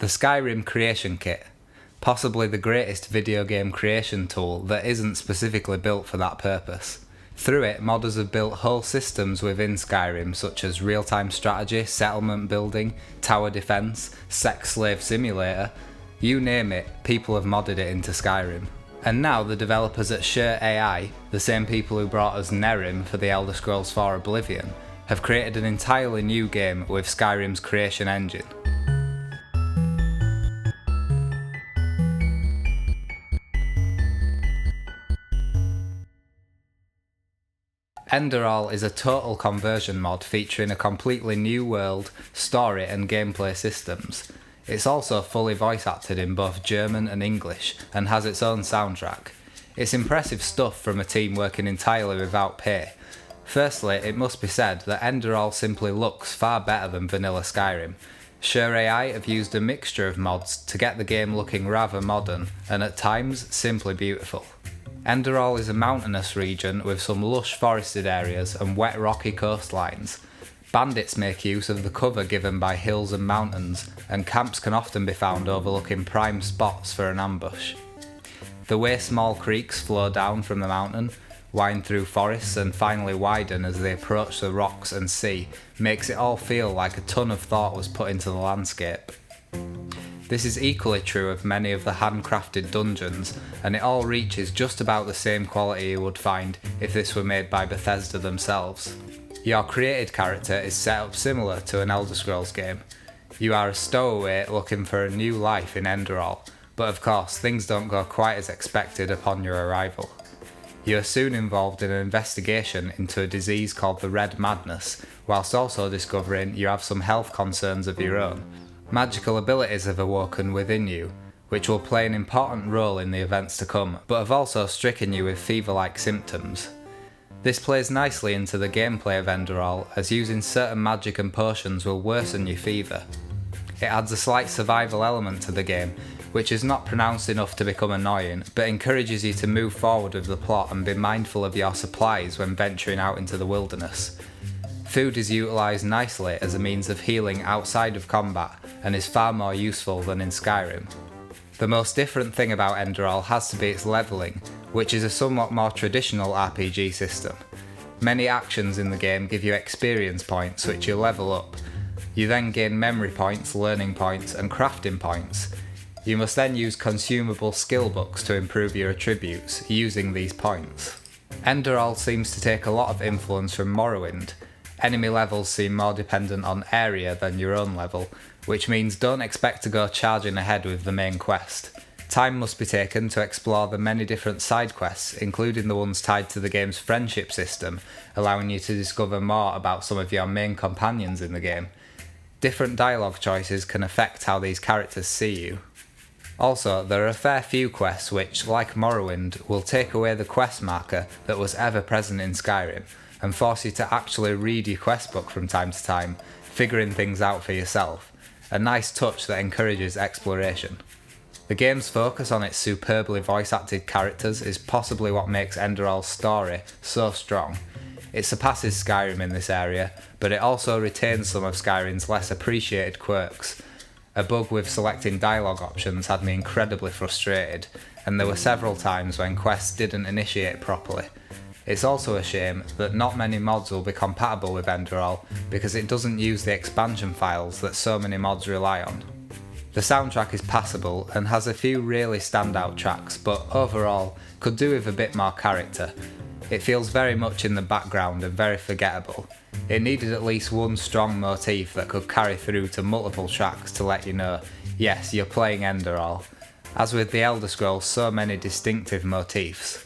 The Skyrim Creation Kit, possibly the greatest video game creation tool that isn't specifically built for that purpose. Through it, modders have built whole systems within Skyrim such as real-time strategy, settlement building, tower defense, sex slave simulator. You name it, people have modded it into Skyrim. And now the developers at SureAI, the same people who brought us Nehrim for the Elder Scrolls 4 Oblivion, have created an entirely new game with Skyrim's creation engine. Enderal is a total conversion mod featuring a completely new world, story and gameplay systems. It's also fully voice acted in both German and English and has its own soundtrack. It's impressive stuff from a team working entirely without pay. Firstly, it must be said that Enderal simply looks far better than vanilla Skyrim. SureAI have used a mixture of mods to get the game looking rather modern and at times simply beautiful. Enderal is a mountainous region with some lush forested areas and wet rocky coastlines. Bandits make use of the cover given by hills and mountains, and camps can often be found overlooking prime spots for an ambush. The way small creeks flow down from the mountain, wind through forests and finally widen as they approach the rocks and sea makes it all feel like a ton of thought was put into the landscape. This is equally true of many of the handcrafted dungeons, and it all reaches just about the same quality you would find if this were made by Bethesda themselves. Your created character is set up similar to an Elder Scrolls game. You are a stowaway looking for a new life in Enderal, but of course things don't go quite as expected upon your arrival. You are soon involved in an investigation into a disease called the Red Madness, whilst also discovering you have some health concerns of your own. Magical abilities have awoken within you, which will play an important role in the events to come, but have also stricken you with fever-like symptoms. This plays nicely into the gameplay of Enderal, as using certain magic and potions will worsen your fever. It adds a slight survival element to the game, which is not pronounced enough to become annoying, but encourages you to move forward with the plot and be mindful of your supplies when venturing out into the wilderness. Food is utilised nicely as a means of healing outside of combat and is far more useful than in Skyrim. The most different thing about Enderal has to be its levelling, which is a somewhat more traditional RPG system. Many actions in the game give you experience points which you level up. You then gain memory points, learning points and crafting points. You must then use consumable skill books to improve your attributes using these points. Enderal seems to take a lot of influence from Morrowind. Enemy levels seem more dependent on area than your own level, which means don't expect to go charging ahead with the main quest. Time must be taken to explore the many different side quests, including the ones tied to the game's friendship system, allowing you to discover more about some of your main companions in the game. Different dialogue choices can affect how these characters see you. Also, there are a fair few quests which, like Morrowind, will take away the quest marker that was ever present in Skyrim, and force you to actually read your quest book from time to time, figuring things out for yourself. A nice touch that encourages exploration. The game's focus on its superbly voice-acted characters is possibly what makes Enderal's story so strong. It surpasses Skyrim in this area, but it also retains some of Skyrim's less appreciated quirks. A bug with selecting dialogue options had me incredibly frustrated, and there were several times when quests didn't initiate properly. It's also a shame that not many mods will be compatible with Enderal because it doesn't use the expansion files that so many mods rely on. The soundtrack is passable and has a few really standout tracks, but overall could do with a bit more character. It feels very much in the background and very forgettable. It needed at least one strong motif that could carry through to multiple tracks to let you know, yes, you're playing Enderal. As with the Elder Scrolls, so many distinctive motifs.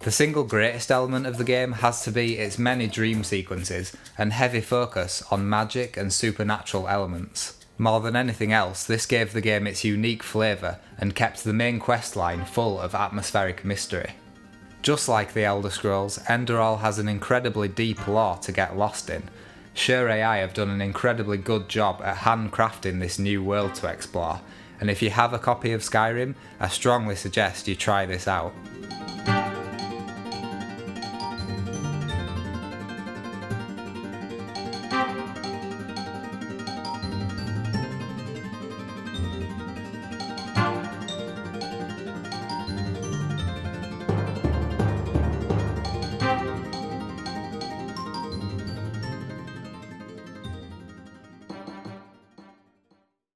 The single greatest element of the game has to be its many dream sequences and heavy focus on magic and supernatural elements. More than anything else, this gave the game its unique flavour and kept the main questline full of atmospheric mystery. Just like the Elder Scrolls, Enderal has an incredibly deep lore to get lost in. SureAI have done an incredibly good job at handcrafting this new world to explore, and if you have a copy of Skyrim, I strongly suggest you try this out.